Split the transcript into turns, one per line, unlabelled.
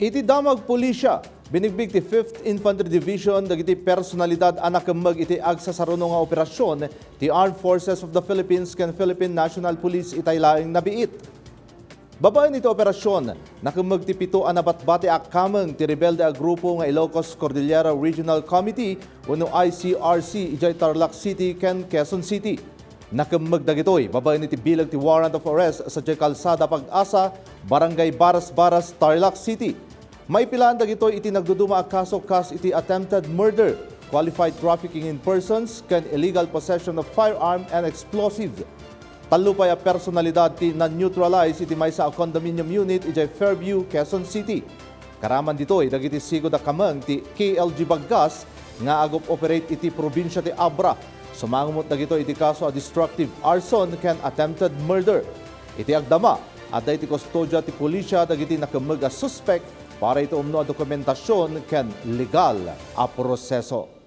Iti damag pulisya, binigbig ti 5th Infantry Division dagiti personalidad a nakemmeg iti agsasaruno nga operasyon ti Armed Forces of the Philippines ken Philippine National Police itay laing nabiit. Babaen iti operasyon, nakemmeg ti 7 a nabatbati a kameng ti rebelde a grupo nga Ilocos Cordillera Regional Committee wenno ICRC ijay Tarlac City ken Quezon City. Nakemmeg dagitoy, babaen iti bilag ti warrant of arrest sa Kalsada Pag-asa, Barangay Baras-Baras, Tarlac City. May pilaan dagitoy iti nagduduma a kaso kas iti attempted murder, qualified trafficking in persons, ken illegal possession of firearm and explosive. Talupay a personalidad ti na-neutralize iti maysa a condominium unit iti Fairview, Quezon City. Karaman ditoy dagiti sigo da kameng ti KLG Baggas nga agop operate iti probinsya ti Abra. Sumangumot dagito iti kaso a destructive arson ken attempted murder. Iti agdama adda iti kustodya ti pulisya dagiti nakemmeg a suspect para iti umno a dokumentasyon ken legal a proseso.